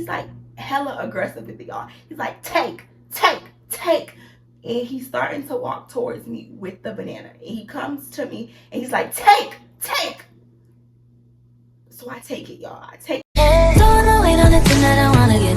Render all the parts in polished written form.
he's like hella aggressive with it, y'all. He's like, take. And he's starting to walk towards me with the banana. And he comes to me and he's like, take. So I take it, y'all. I take it. Don't know, wait on it tonight, I wanna get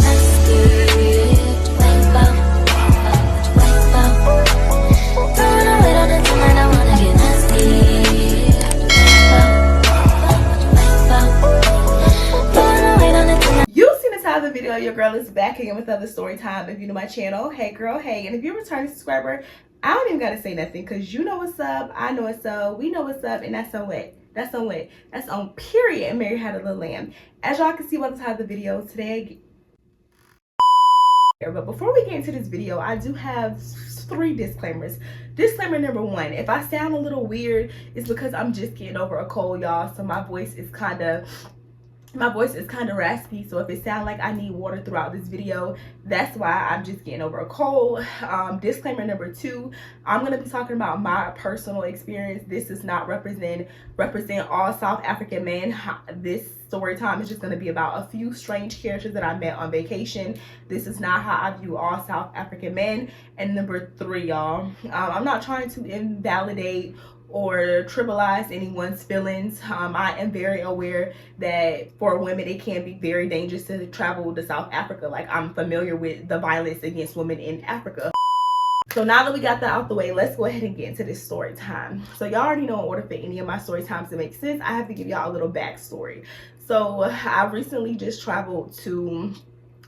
the video. Your girl is back again with another story time. If you know my channel, hey girl, hey. And if you're a returning subscriber, I don't even gotta say nothing, because you know what's up, I know what's up, we know what's up, and that's on what? That's on period. And Mary had a little lamb. As y'all can see by the title of the video today. But before we get into this video, I do have 3 disclaimers. Disclaimer number 1, if I sound a little weird, it's because I'm just getting over a cold, y'all. So my voice is kind of raspy, so if it sounds like I need water throughout this video, that's why. I'm just getting over a cold. Disclaimer number 2, I'm going to be talking about my personal experience. This does not represent all South African men. This story time is just going to be about a few strange characters that I met on vacation. This is not how I view all South African men. And number 3, y'all, I'm not trying to invalidate or trivialize anyone's feelings. I am very aware that for women it can be very dangerous to travel to South Africa. Like, I'm familiar with the violence against women in Africa. So now that we got that out the way, let's go ahead and get into this story time. So y'all already know, in order for any of my story times to make sense, I have to give y'all a little backstory. So I recently just traveled to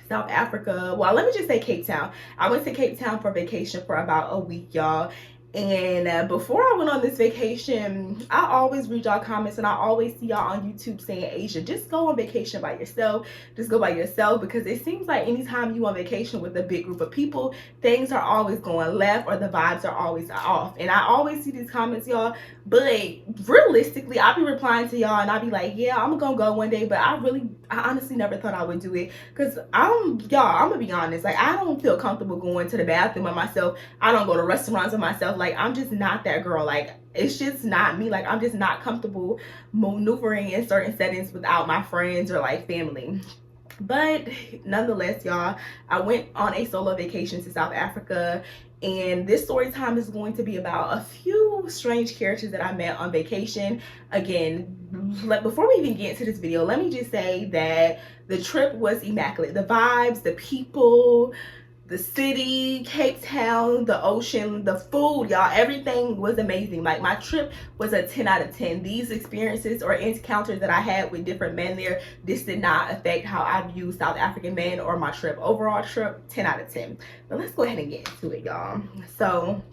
South Africa. Well, let me just say Cape Town. I went to Cape Town for vacation for about a week, y'all. And before I went on this vacation, I always read y'all comments and I always see y'all on YouTube saying, Asia, just go on vacation by yourself. Just go by yourself, because it seems like anytime you on vacation with a big group of people, things are always going left or the vibes are always off. And I always see these comments, y'all, but realistically, I'll be replying to y'all and I'll be like, yeah, I'm gonna go one day, but I honestly never thought I would do it, because y'all, I'm gonna be honest, like, I don't feel comfortable going to the bathroom by myself. I don't go to restaurants by myself. Like, I'm just not that girl. Like, it's just not me. Like, I'm just not comfortable maneuvering in certain settings without my friends or like family. But nonetheless, y'all, I went on a solo vacation to South Africa, and this story time is going to be about a few strange characters that I met on vacation. Again, before we even get into this video, let me just say that the trip was immaculate. The vibes, the people, the city, Cape Town, the ocean, the food, y'all, everything was amazing. Like, my trip was a 10 out of 10. These experiences or encounters that I had with different men there, this did not affect how I view South African men or my trip. Overall trip, 10 out of 10. But let's go ahead and get into it, y'all. So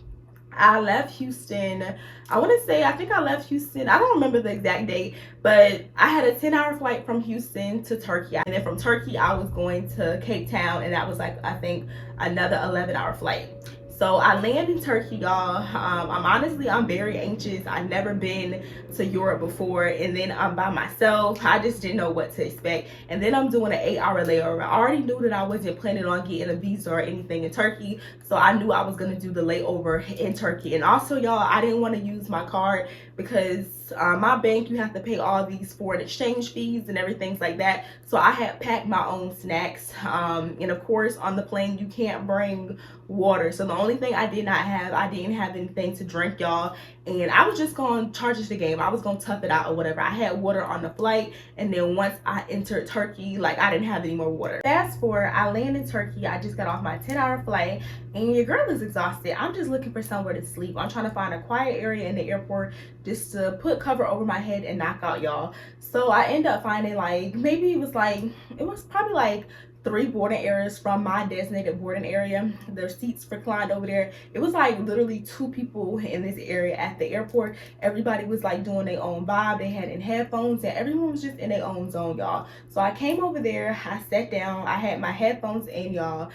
I left Houston, I think I left Houston, I don't remember the exact date, but I had a 10-hour flight from Houston to Turkey. And then from Turkey, I was going to Cape Town, and that was like, I think, another 11-hour flight. So I land in Turkey, y'all. I'm very anxious. I've never been to Europe before, and then I'm by myself. I just didn't know what to expect. And then I'm doing an 8-hour layover. I already knew that I wasn't planning on getting a visa or anything in Turkey, so I knew I was gonna do the layover in Turkey. And also, y'all, I didn't want to use my card because my bank, you have to pay all these foreign exchange fees and everything like that. So I had packed my own snacks, and of course on the plane you can't bring water. So the only thing I didn't have anything to drink, y'all. And I was just going to charge the game. I was going to tough it out or whatever. I had water on the flight, and then once I entered Turkey, like, I didn't have any more water. Fast forward, I land in Turkey. I just got off my 10-hour flight, and your girl is exhausted. I'm just looking for somewhere to sleep. I'm trying to find a quiet area in the airport just to put cover over my head and knock out, y'all. So I end up finding, like, it was probably like 3 boarding areas from my designated boarding area. Their seats reclined over there. It was like literally 2 people in this area at the airport. Everybody was like doing their own vibe. They had in headphones, and everyone was just in their own zone, y'all. So I came over there, I sat down, I had my headphones in, y'all.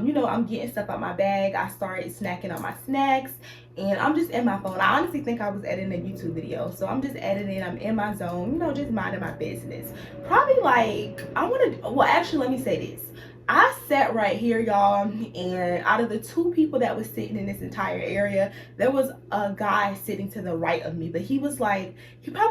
You know, I'm getting stuff out my bag. I started snacking on my snacks, and I'm just in my phone. I honestly think I was editing a YouTube video. So I'm just editing, I'm in my zone, you know, just minding my business. Probably like, actually, let me say this. I sat right here, y'all, and out of the two people that was sitting in this entire area, there was a guy sitting to the right of me, but he probably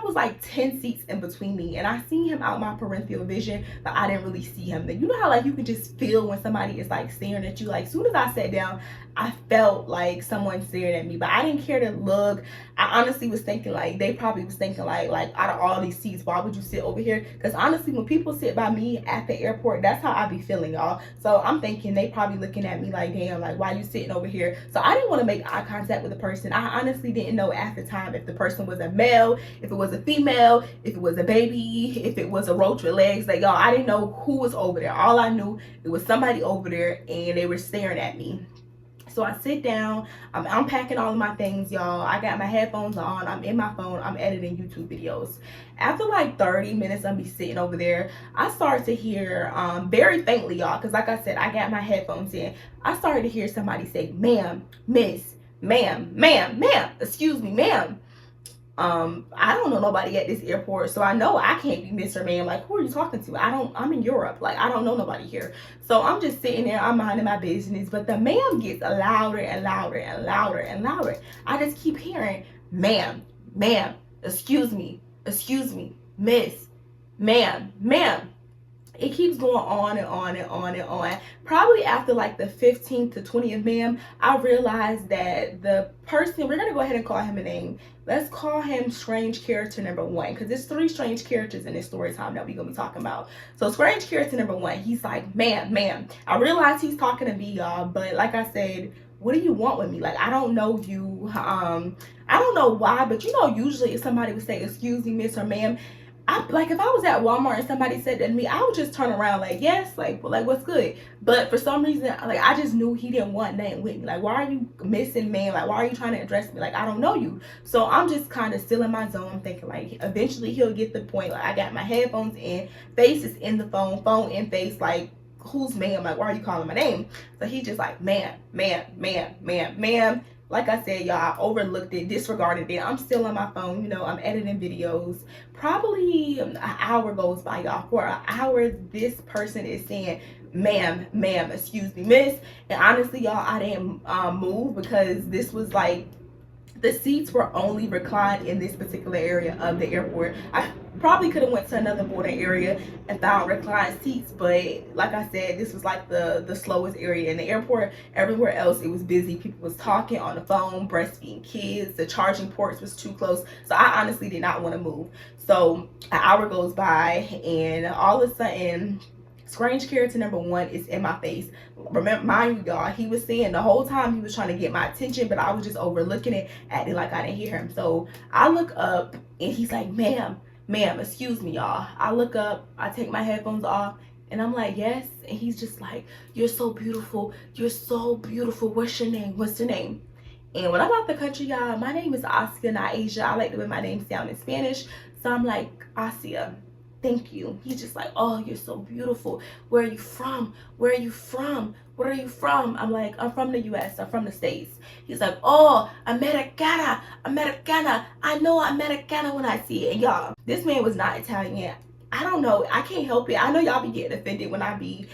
was like 10 seats in between me, and I seen him out my peripheral vision, but I didn't really see him. You know how like you can just feel when somebody is like staring at you? Like as soon as I sat down, I felt like someone stared at me, but I didn't care to look. I honestly was thinking like they probably was thinking like out of all these seats, why would you sit over here? Because honestly, when people sit by me at the airport, that's how I be feeling, y'all. So I'm thinking they probably looking at me like, damn, like why you sitting over here? So I didn't want to make eye contact with the person. I honestly didn't know at the time if the person was a male, if it was a female, if it was a baby, if it was a roach with legs. Like, y'all, I didn't know who was over there. All I knew, it was somebody over there and they were staring at me. So I sit down, I'm unpacking all of my things, y'all. I got my headphones on, I'm in my phone, I'm editing YouTube videos. After like 30 minutes of me sitting over there, I started to hear, very faintly, y'all, because like I said, I got my headphones in. I started to hear somebody say, ma'am, miss, ma'am, excuse me, ma'am. I don't know nobody at this airport, so I know I can't be Mr. Man. Like, who are you talking to? I'm in Europe. Like, I don't know nobody here. So I'm just sitting there, I'm minding my business, but the ma'am gets louder and louder and louder and louder. I just keep hearing, ma'am, excuse me, miss, ma'am. It keeps going on and on and on and on. Probably after like the 15th to 20th ma'am, I realized that the person, we're gonna go ahead and call him a name. Let's call him strange character number 1, because there's 3 strange characters in this story time that we're gonna be talking about. So strange character number 1, he's like, ma'am. I realize he's talking to me, y'all, but like I said, what do you want with me? Like, I don't know you. I don't know why, but you know, usually if somebody would say, excuse me, miss or ma'am, like if I was at Walmart and somebody said that to me, I would just turn around like, yes, like what's good? But for some reason, like I just knew he didn't want nothing with me. Like, why are you missing, man? Like, why are you trying to address me? Like, I don't know you. So I'm just kind of still in my zone, thinking like eventually he'll get the point. Like, I got my headphones in, face is in the phone in face, like, who's ma'am? Like, why are you calling my name? So he just like, ma'am. Like I said, y'all, I overlooked it, disregarded it. I'm still on my phone, you know, I'm editing videos. Probably an hour goes by, y'all. For an hour, this person is saying, ma'am, excuse me, miss. And honestly, y'all, I didn't move because this was like, the seats were only reclined in this particular area of the airport. I probably could have went to another boarding area and found reclined seats, but like I said, this was like the slowest area in the airport. Everywhere else, it was busy. People was talking on the phone, breastfeeding kids. The charging ports was too close. So I honestly did not want to move. So an hour goes by, and all of a sudden, strange character number 1 is in my face. Remember, mind you, y'all, he was saying the whole time he was trying to get my attention, but I was just overlooking it, acting like I didn't hear him. So I look up and he's like, ma'am, excuse me, y'all. I look up, I take my headphones off, and I'm like, yes. And he's just like, you're so beautiful. What's your name? And when I'm out the country, y'all, my name is Asia, not Asia. I like the way my name sounds in Spanish. So I'm like, Asia. Thank you. He's just like, oh, you're so beautiful. Where are you from? What are you from? I'm like, I'm from the US. I'm from the States. He's like, oh, Americana. I know Americana when I see it. And y'all, this man was not Italian. I don't know. I can't help it. I know y'all be getting offended when I be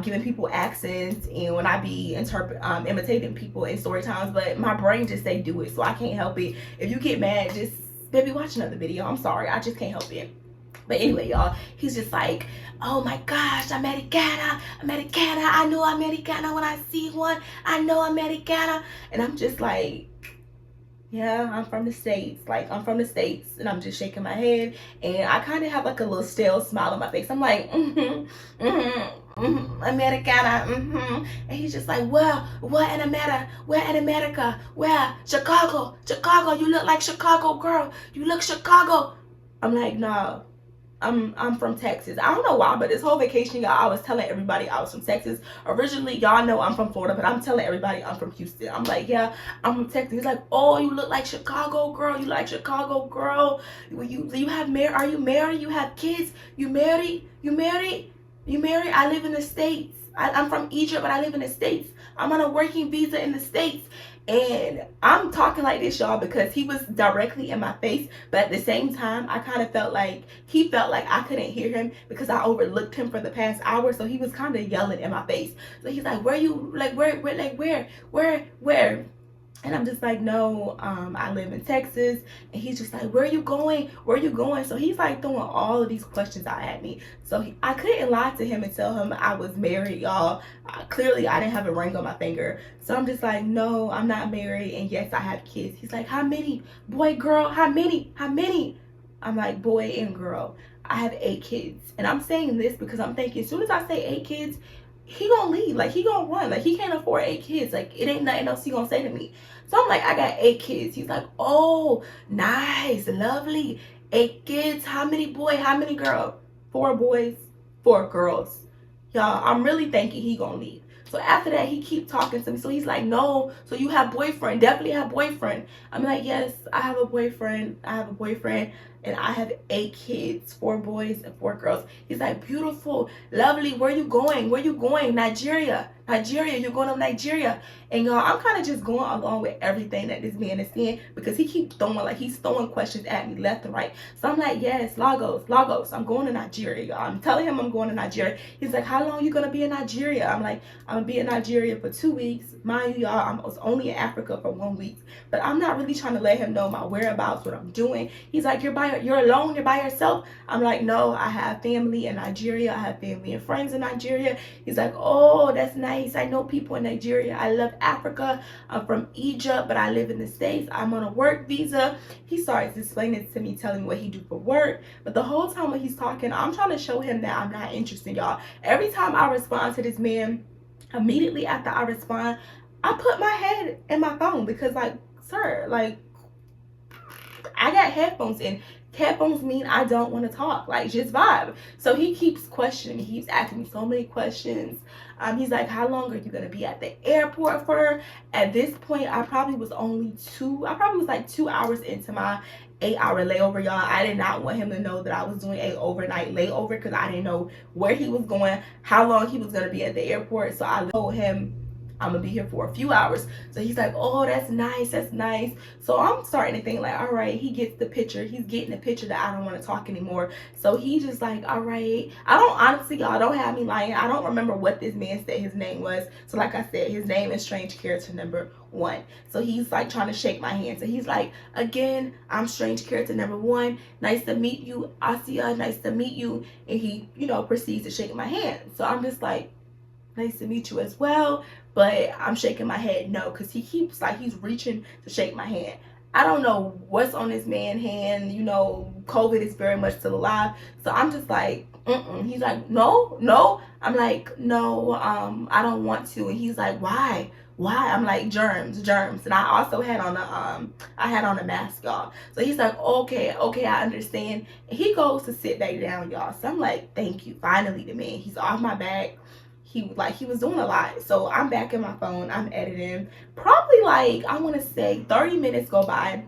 giving people accents and when I be imitating people in story times, but my brain just say do it, so I can't help it. If you get mad, just maybe watch another video. I'm sorry. I just can't help it. But anyway, y'all, he's just like, oh my gosh, Americana. I know Americana when I see one. I know Americana. And I'm just like, yeah, I'm from the States. Like, I'm from the States. And I'm just shaking my head. And I kind of have like a little stale smile on my face. I'm like, Americana, And he's just like, well, where in America? Where? Chicago. You look like Chicago, girl. You look Chicago. I'm like, no. I'm from Texas. I don't know why, but this whole vacation, y'all, I was telling everybody I was from Texas. Originally, y'all know I'm from Florida, but I'm telling everybody I'm from Houston. I'm like, yeah, I'm from Texas. He's like, oh, you look like Chicago, girl. You like Chicago, girl. You have are you married? You have kids? You married? You married? I live in the States. I'm from Egypt, but I live in the States. I'm on a working visa in the States. And I'm talking like this, y'all, because he was directly in my face. But at the same time, I kind of felt like he felt like I couldn't hear him because I overlooked him for the past hour. So he was kind of yelling in my face. So he's like, where you, like, where? And I'm just like, no, I live in Texas. And he's just like, where are you going? Where are you going? So he's like throwing all of these questions out at me. So I couldn't lie to him and tell him I was married, y'all. Clearly, I didn't have a ring on my finger. So I'm just like, no, I'm not married. And yes, I have kids. He's like, how many? Boy, girl, how many? How many? I'm like, boy and girl. I have 8 kids. And I'm saying this because I'm thinking as soon as I say 8 kids, he gonna leave. Like, he gonna run. Like, he can't afford 8 kids. Like, it ain't nothing else he gonna say to me. So I'm like, I got 8 kids. He's like, oh, nice, lovely. 8 kids. How many boy? How many girl? 4 boys, 4 girls. Y'all, I'm really thinking he gonna leave. So after that, he keep talking to me. So he's like, no, so you have boyfriend. Definitely have boyfriend. I'm like, yes, I have a boyfriend. I have a boyfriend. And I have 8 kids, 4 boys and 4 girls. He's like, beautiful, lovely. Where you going? Where you going? Nigeria. Nigeria. You're going to Nigeria. And y'all, I'm kind of just going along with everything that this man is saying because he keeps throwing, like, he's throwing questions at me left and right. So I'm like, yes, Lagos. I'm going to Nigeria, y'all. I'm telling him I'm going to Nigeria. He's like, how long you going to be in Nigeria? I'm like, I'm going to be in Nigeria for 2 weeks. Mind you, y'all, I was only in Africa for 1 week. But I'm not really trying to let him know my whereabouts, what I'm doing. He's like, you're alone, you're by yourself. I'm like, no, I have family in Nigeria. I have family and friends in Nigeria. He's like, oh, that's nice. I know people in Nigeria. I love Africa. I'm from Egypt, but I live in the States. I'm on a work visa. He starts explaining it to me, telling me what he do for work. But the whole time when he's talking, I'm trying to show him that I'm not interested, y'all. Every time I respond to this man, immediately after I respond, I put my head in my phone because, like, sir, like, I got headphones in. Headphones mean I don't want to talk. Like, just vibe. So he keeps questioning me. He keeps asking me so many questions. He's like, how long are you going to be at the airport for? At this point, I probably was like 2 hours into my 8-hour layover, y'all. I did not want him to know that I was doing a overnight layover because I didn't know where he was going, how long he was going to be at the airport. So I told him I'm gonna be here for a few hours. So he's like, oh, that's nice. So I'm starting to think, like, all right, he gets the picture. He's getting the picture that I don't want to talk anymore. So he just like, all right. I don't, honestly, y'all, don't have me lying. I don't remember what this man said his name was. So like I said, his name is strange character number 1. So he's like trying to shake my hand. So he's like, again, I'm strange character number 1. Nice to meet you, Asia. Nice to meet you. And he, proceeds to shake my hand. So I'm just like, nice to meet you as well. But I'm shaking my head no, because he keeps, like, he's reaching to shake my hand. I don't know what's on this man's hand. COVID is very much still alive. So I'm just like, He's like, no. I'm like, no, I don't want to. And he's like, why? I'm like, germs. And I also had on a mask, y'all. So he's like, okay, I understand. And he goes to sit back down, y'all. So I'm like, thank you. Finally, the man, he's off my back. He was doing a lot. So I'm back in my phone. I'm editing. Probably, like, I want to say 30 minutes go by.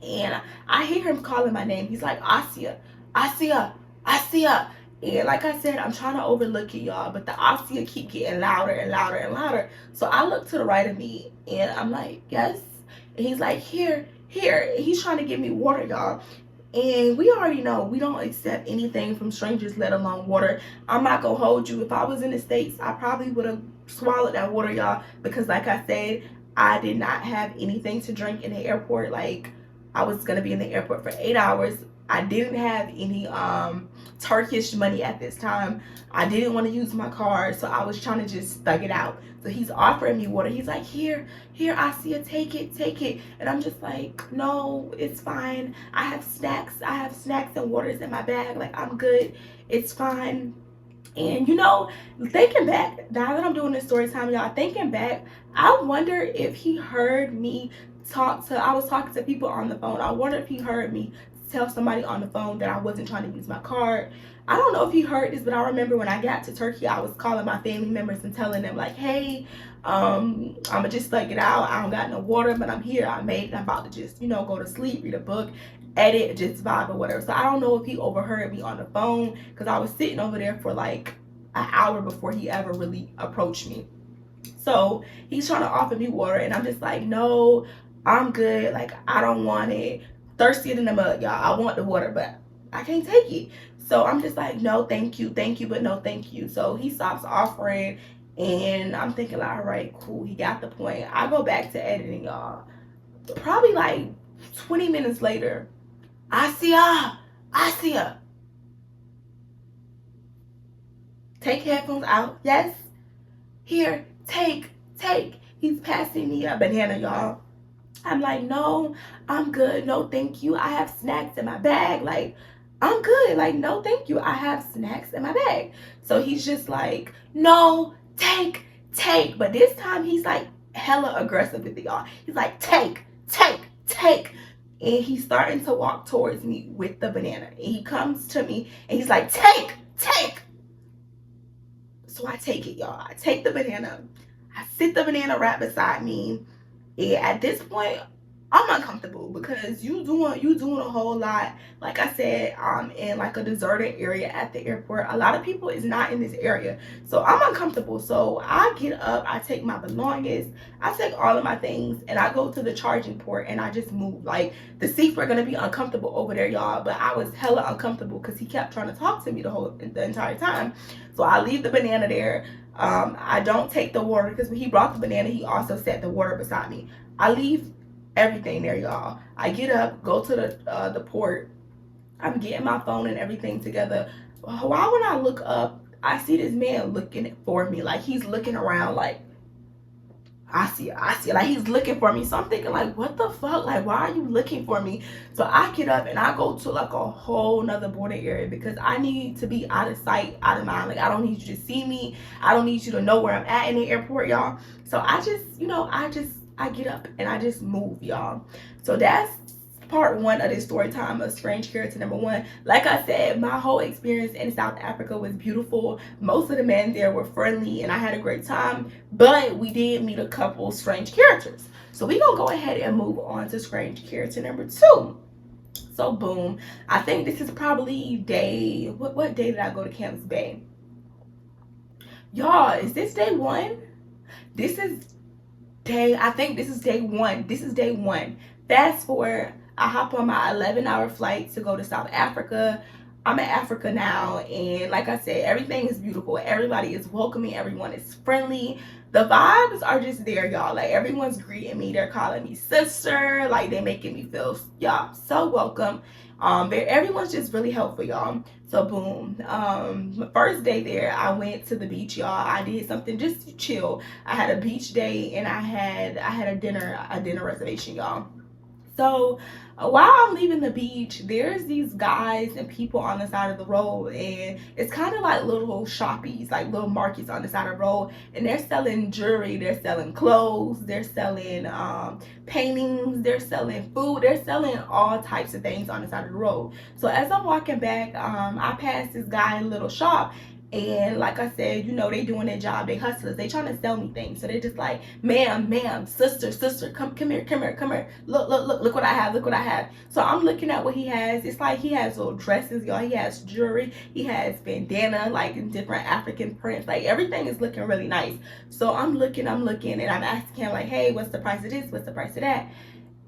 And I hear him calling my name. He's like, Asia. And like I said, I'm trying to overlook it, y'all. But the Asia keep getting louder and louder and louder. So I look to the right of me. And I'm like, yes. And he's like, here. He's trying to give me water, y'all. And we already know we don't accept anything from strangers, let alone water. I'm not gonna hold you. If I was in the States, I probably would have swallowed that water, y'all. Because like I said, I did not have anything to drink in the airport. Like, I was gonna be in the airport for 8 hours. I didn't have any Turkish money at this time. I didn't want to use my card, so I was trying to just thug it out. So he's offering me water. He's like, here, Asia, take it. And I'm just like, no, it's fine. I have snacks and waters in my bag. Like, I'm good. It's fine. And thinking back, now that I'm doing this story time, y'all, thinking back, I wonder if he heard me I was talking to people on the phone. I wonder if he heard me tell somebody on the phone that I wasn't trying to use my card. I don't know if he heard this, but I remember when I got to Turkey, I was calling my family members and telling them, like, hey, I'm gonna just thug it out. I don't got no water, but I'm here. I made it. I'm about to just, go to sleep, read a book, edit, just vibe or whatever. So I don't know if he overheard me on the phone, because I was sitting over there for like an hour before he ever really approached me. So he's trying to offer me water, and I'm just like, no, I'm good. Like, I don't want it. Thirsty in the mud, y'all. I want the water, but I can't take it. So I'm just like, no, thank you, but no, thank you. So he stops offering, and I'm thinking, like, all right, cool. He got the point. I go back to editing, y'all. Probably like 20 minutes later, I see her. Take headphones out. Yes. Here, take. He's passing me a banana, y'all. I'm like, no, I'm good. No, thank you. I have snacks in my bag. Like, I'm good. Like, no, thank you. I have snacks in my bag. So he's just like, no, take. But this time he's like hella aggressive with it, y'all. He's like, take. And he's starting to walk towards me with the banana. And he comes to me and he's like, take. So I take it, y'all. I take the banana. I sit the banana right beside me. And at this point, I'm uncomfortable because you doing a whole lot. Like I said, I'm in like a deserted area at the airport. A lot of people is not in this area. So I'm uncomfortable. So I get up, I take my belongings, I take all of my things, and I go to the charging port and I just move. Like, the seats were gonna be uncomfortable over there, y'all, but I was hella uncomfortable because he kept trying to talk to me the entire time. So I leave the banana there. I don't take the water because when he brought the banana, he also set the water beside me. I leave everything there, y'all. I get up, go to the port. I'm getting my phone and everything together. Why when I look up, I see this man looking for me. Like, he's looking around like, I see it. Like, he's looking for me. So I'm thinking, like, what the fuck? Like, why are you looking for me? So I get up and I go to like a whole nother boarding area because I need to be out of sight, out of mind. Like, I don't need you to see me. I don't need you to know where I'm at in the airport, y'all. So I just, I get up and I just move, y'all. So that's part one of this story time of strange character number one. Like I said, my whole experience in South Africa was beautiful. Most of the men there were friendly and I had a great time, but we did meet a couple strange characters. So we're gonna go ahead and move on to strange character number two. So boom, I think this is probably day, what day did I go to Camps Bay? Y'all, is this day one? I think this is day one. Fast forward, I hop on my 11-hour flight to go to South Africa. I'm in Africa now, and like I said, everything is beautiful. Everybody is welcoming. Everyone is friendly. The vibes are just there, y'all. Like, everyone's greeting me. They're calling me sister. Like, they're making me feel, y'all, so welcome. Everyone's just really helpful, y'all. So boom, my first day there, I went to the beach, y'all. I did something just to chill. I had a beach day and I had a dinner reservation, y'all. So while I'm leaving the beach, there's these guys and people on the side of the road, and it's kind of like little shoppies, like little markets on the side of the road, and they're selling jewelry, they're selling clothes, they're selling paintings, they're selling food, they're selling all types of things on the side of the road. So as I'm walking back, I passed this guy in a little shop. And like I said, they doing their job. They hustlers. They trying to sell me things. So they're just like, ma'am, sister, come here. Look what I have. So I'm looking at what he has. It's like he has little dresses, y'all. He has jewelry. He has bandana, like different African prints. Like, everything is looking really nice. So I'm looking, and I'm asking him, like, hey, what's the price of this? What's the price of that?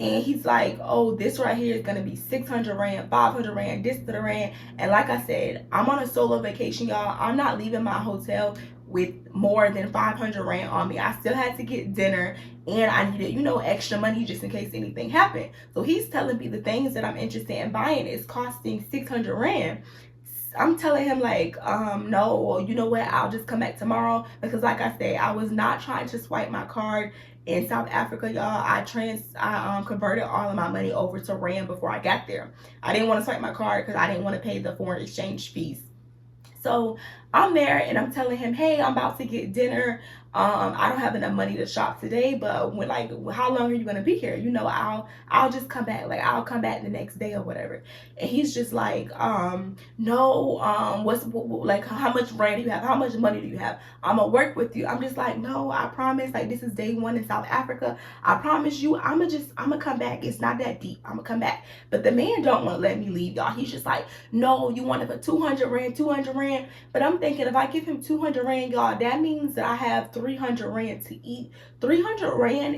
And he's like, oh, this right here is going to be 600 Rand, 500 Rand, this to the Rand. And like I said, I'm on a solo vacation, y'all. I'm not leaving my hotel with more than 500 Rand on me. I still had to get dinner, and I needed, extra money just in case anything happened. So he's telling me the things that I'm interested in buying is costing 600 Rand. I'm telling him, like, no, well, you know what, I'll just come back tomorrow, because like I said, I was not trying to swipe my card in South Africa, y'all. I converted all of my money over to Rand before I got there. I didn't want to swipe my card because I didn't want to pay the foreign exchange fees. So I'm there and I'm telling him, hey, I'm about to get dinner. I don't have enough money to shop today, but how long are you gonna be here? I'll just come back. Like, I'll come back the next day or whatever. And he's just like, no, like, how much Rand do you have? How much money do you have? I'm gonna work with you. I'm just like, no, I promise. Like, this is day one in South Africa. I promise you, I'm gonna come back. It's not that deep. I'm gonna come back. But the man don't want to let me leave, y'all. He's just like, no, you want it for 200 Rand. But I'm I'm thinking if I give him 200 rand, y'all, that means that I have 300 rand to eat. 300 rand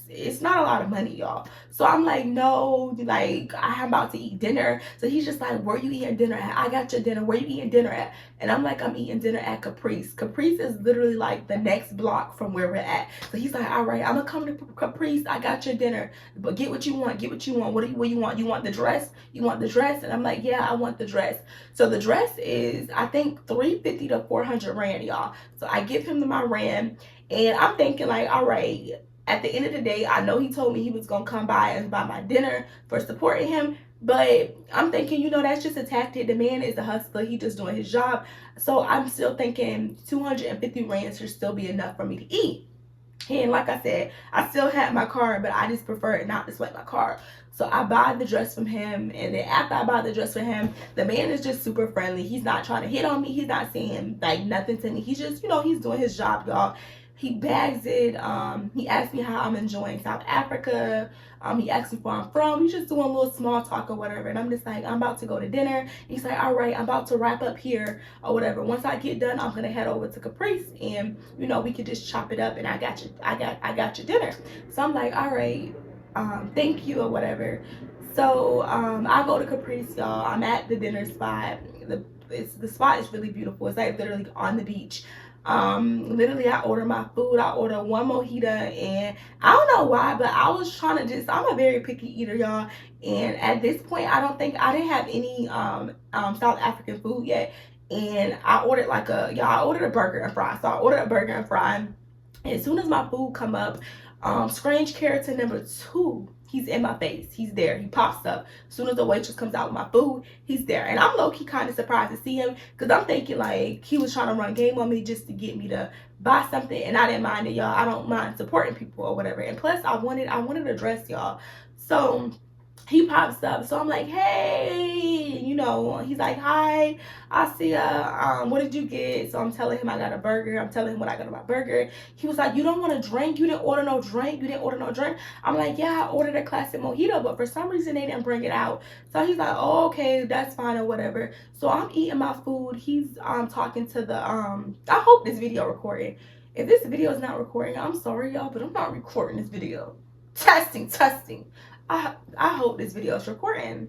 it's not a lot of money, y'all. So I'm like, no, like I'm about to eat dinner. So he's just like, where you eating dinner at? I got your dinner. Where you eating dinner at? And I'm like, I'm eating dinner at Caprice. Caprice is literally like the next block from where we're at. So he's like, all right, I'm gonna come to Caprice. I got your dinner, but get what you want. Get what you want. What do you want? You want the dress? You want the dress? And I'm like, yeah, I want the dress. So the dress is, I think, 350 to 400 rand, y'all. So I give him my rand, and I'm thinking like, all right. At the end of the day, I know he told me he was going to come by and buy my dinner for supporting him. But I'm thinking, you know, that's just a tactic. The man is a hustler. He just doing his job. So I'm still thinking 250 rand should still be enough for me to eat. And like I said, I still had my card, but I just preferred not to swipe my card. So I buy the dress from him. And then after I buy the dress for him, the man is just super friendly. He's not trying to hit on me. He's not saying like nothing to me. He's just, you know, he's doing his job, y'all. He bags it. He asked me how I'm enjoying South Africa. He asked me where I'm from. He's just doing a little small talk or whatever. And I'm just like, I'm about to go to dinner. He's like, all right, I'm about to wrap up here or whatever. Once I get done, I'm gonna head over to Caprice, and you know, we could just chop it up, and I got your dinner. So I'm like, all right, thank you or whatever. So I go to Caprice, y'all. I'm at the dinner spot. The spot is really beautiful. It's like literally on the beach. Literally I order my food. I order one mojito, and I don't know why, but I was trying to I'm a very picky eater, y'all. And at this point, I didn't have any South African food yet. And I ordered I ordered a burger and fries. So I ordered a burger and fry. And as soon as my food come up, strange character number 2, he's in my face. He's there. He pops up. As soon as the waitress comes out with my food, he's there. And I'm low-key kind of surprised to see him, because I'm thinking like he was trying to run game on me just to get me to buy something. And I didn't mind it, y'all. I don't mind supporting people or whatever. And plus, I wanted a dress, y'all. So he pops up. So I'm like, hey, you know, he's like, hi, I see what did you get? So I'm telling him I got a burger. I'm telling him what I got on my burger. He was like, you don't want a drink? You didn't order no drink? You didn't order no drink? I'm like, yeah, I ordered a classic mojito, but for some reason they didn't bring it out. So he's like, oh, okay, that's fine or whatever. So I'm eating my food. He's talking to the I hope this video recording. If this video is not recording, I'm sorry, y'all, but I'm not recording this video. Testing. I hope this video is recording.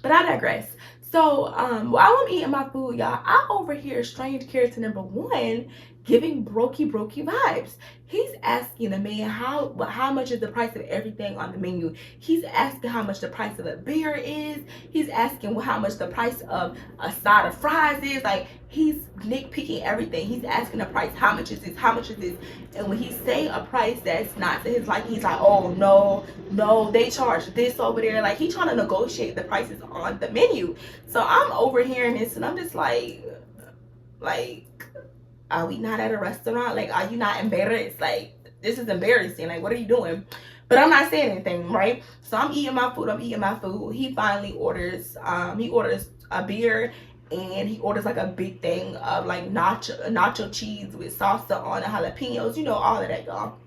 But I digress. So while I'm eating my food, y'all, I overhear strange character number 1 giving brokey vibes. He's asking the man how much is the price of everything on the menu. He's asking how much the price of a beer is. He's asking how much the price of a side of fries is. Like, he's nitpicking everything. He's asking the price, how much is this, how much is this? And when he say a price that's not to his liking, he's like, oh no, they charge this over there. Like, he's trying to negotiate the prices on the menu. So I'm overhearing this, and I'm just like, are we not at a restaurant? Like, are you not embarrassed? Like, this is embarrassing. Like, what are you doing? But I'm not saying anything, right? So I'm eating my food. He finally orders, a beer, and he orders like a big thing of like nacho cheese with salsa on the jalapenos, you know, all of that, y'all.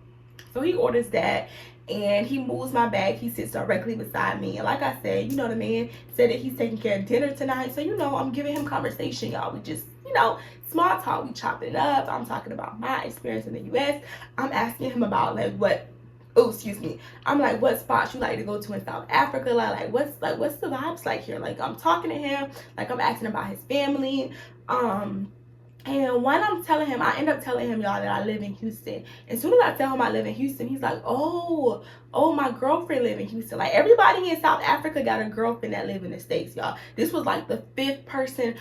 So he orders that, and he moves my bag. He sits directly beside me. And like I said, you know, the man said that he's taking care of dinner tonight. So, you know, I'm giving him conversation, y'all. We just, you know, small talk. We chop it up. I'm talking about my experience in the U.S. I'm asking him about I'm like, what spots you like to go to in South Africa? Like what's the vibes like here? Like, I'm talking to him. Like, I'm asking about his family. And when I'm telling him, I end up telling him, y'all, that I live in Houston. As soon as I tell him I live in Houston, he's like, oh, my girlfriend live in Houston. Like, everybody in South Africa got a girlfriend that live in the States, y'all. This was like the 5th person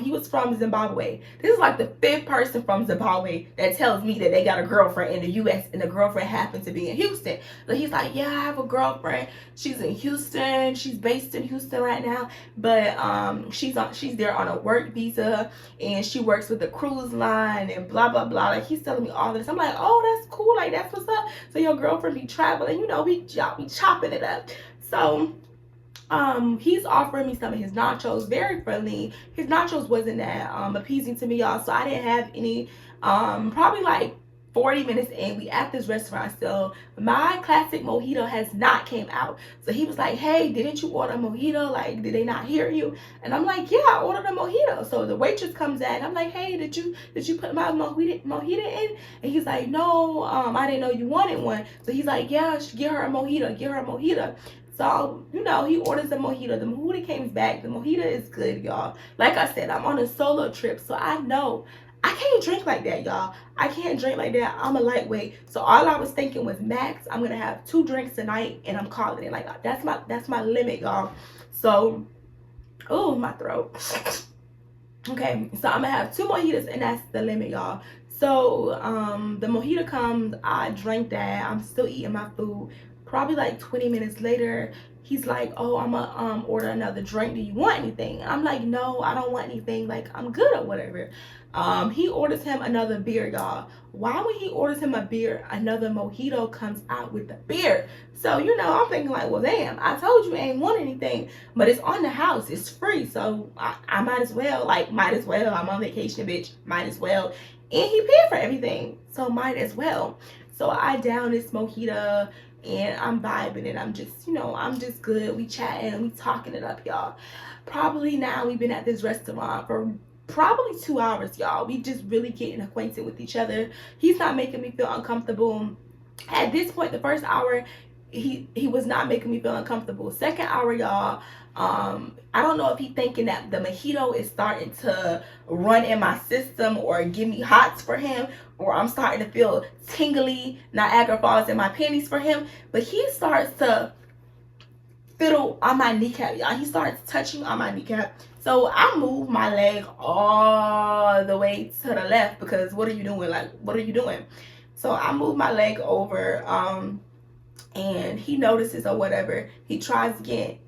he was from Zimbabwe. This is like the 5th person from Zimbabwe that tells me that they got a girlfriend in the U.S. and the girlfriend happens to be in Houston. So he's like, yeah, I have a girlfriend. She's in Houston. She's based in Houston right now, but she's there on a work visa, and she works with the cruise line and blah blah blah. Like, he's telling me all this. I'm like, oh, that's cool. Like, that's what's up. So your girlfriend be traveling, you know, we chopping it up. So he's offering me some of his nachos, very friendly. His nachos wasn't that appeasing to me, y'all, so I didn't have any. Probably like 40 minutes in, we at this restaurant still. My classic mojito has not came out. So he was like, hey, didn't you order a mojito? Like, did they not hear you? And I'm like, yeah, I ordered a mojito. So the waitress comes in and I'm like, hey, did you put my mojito in? And he's like, no, I didn't know you wanted one. So he's like, yeah, get her a mojito. So, you know, he orders a mojito. The mojito came back. The mojito is good, y'all. Like I said, I'm on a solo trip, so I know I can't drink like that, y'all. I can't drink like that. I'm a lightweight. So all I was thinking was max, I'm gonna have 2 drinks tonight and I'm calling it. Like that's my limit, y'all. So, oh, my throat. Okay, so I'm gonna have 2 mojitos and that's the limit, y'all. So the mojito comes, I drank that. I'm still eating my food. Probably like 20 minutes later, he's like, oh, I'm gonna order another drink. Do you want anything? I'm like, no, I don't want anything. Like, I'm good or whatever. He orders him another beer, y'all. Why when he orders him a beer, another mojito comes out with the beer? So, you know, I'm thinking like, well, damn, I told you I ain't want anything, but it's on the house, it's free, so I might as well, I'm on vacation, bitch, might as well. And he paid for everything, so might as well. So I down this mojito and I'm vibing and I'm just, you know, I'm just good. We chatting, we talking it up, y'all. Probably now we've been at this restaurant for probably 2 hours, y'all. We just really getting acquainted with each other. He's not making me feel uncomfortable. At this point, the first hour, he was not making me feel uncomfortable. Second hour, y'all, I don't know if he's thinking that the mojito is starting to run in my system or give me hots for him, or I'm starting to feel tingly Niagara Falls in my panties for him, but he starts to fiddle on my kneecap, y'all. He starts touching on my kneecap. So I move my leg all the way to the left because what are you doing? Like, what are you doing? So I move my leg over, and he notices or whatever. He tries again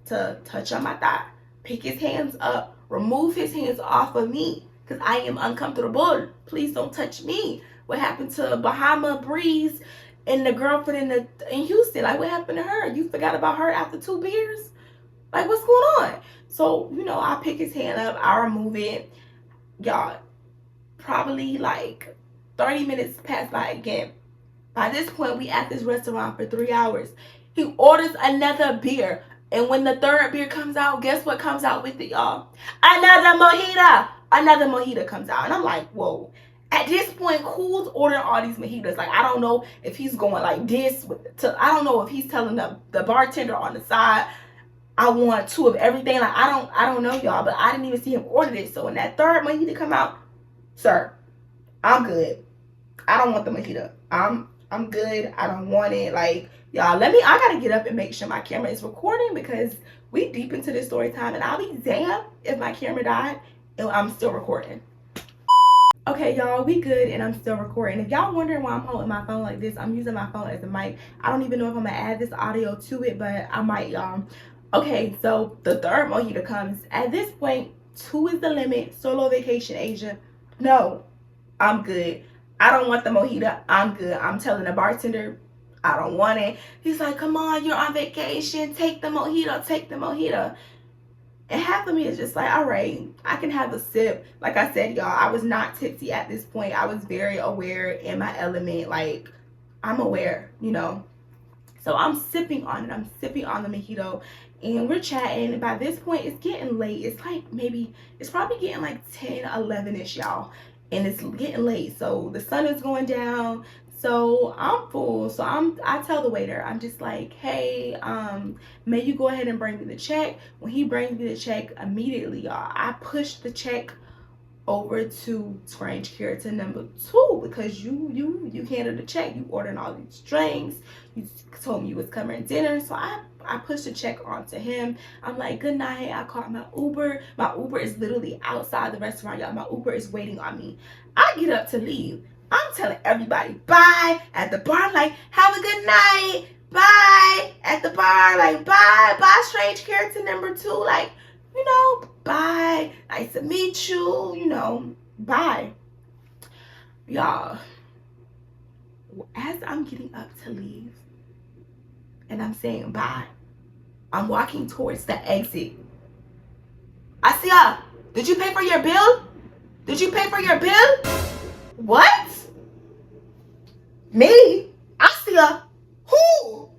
to touch on my thigh, pick his hands up, remove his hands off of me because I am uncomfortable. Please don't touch me. What happened to Bahama Breeze and the girlfriend in Houston? Like, what happened to her? You forgot about her after 2 beers? Like, what's going on? So, you know, I pick his hand up, I remove it. Y'all, probably like 30 minutes pass by again. By this point, we at this restaurant for 3 hours. He orders another beer. And when the 3rd beer comes out, guess what comes out with it, y'all? Another mojito. Another mojito comes out. And I'm like, whoa. At this point, who's ordering all these mojitos? Like, I don't know if he's going like this. I don't know if he's telling the bartender on the side, I want 2 of everything. Like, I don't know, y'all. But I didn't even see him order this. So when that 3rd mojito come out, sir, I'm good. I don't want the mojito. I'm good. I don't want it. Like, y'all, I gotta get up and make sure my camera is recording because we deep into this story time and I'll be damned if my camera died and I'm still recording. Okay, y'all, we good and I'm still recording. If y'all wondering why I'm holding my phone like this, I'm using my phone as a mic. I don't even know if I'm gonna add this audio to it, but I might, y'all. Okay, so the 3rd mojito comes. At this point, 2 is the limit. Solo vacation, Asia. No, I'm good. I don't want the mojito. I'm good. I'm telling the bartender, I don't want it. He's like, come on, you're on vacation. Take the mojito. Take the mojito. And half of me is just like, all right, I can have a sip. Like I said, y'all, I was not tipsy at this point. I was very aware in my element. Like, I'm aware, you know. So I'm sipping on it. I'm sipping on the mojito. And we're chatting. By this point, it's getting late. It's like it's probably getting like 10, 11-ish, y'all. And it's getting late. So the sun is going down. So I'm full. So I tell the waiter, I'm just like, hey, may you go ahead and bring me the check. When he brings me the check, immediately, y'all, I push the check over to strange character number 2 because you handed the check. You ordered all these drinks. You told me you was covering dinner. So I pushed the check onto him. I'm like, good night. I called my Uber. My Uber is literally outside the restaurant, y'all. My Uber is waiting on me. I get up to leave. I'm telling everybody bye at the bar. I'm like, have a good night. Bye at the bar. Like, bye, strange character number 2. Like, you know, bye. Nice to meet you. You know, bye. Y'all, as I'm getting up to leave and I'm saying bye, I'm walking towards the exit. Asia, did you pay for your bill? Did you pay for your bill? What? Me? I see a who?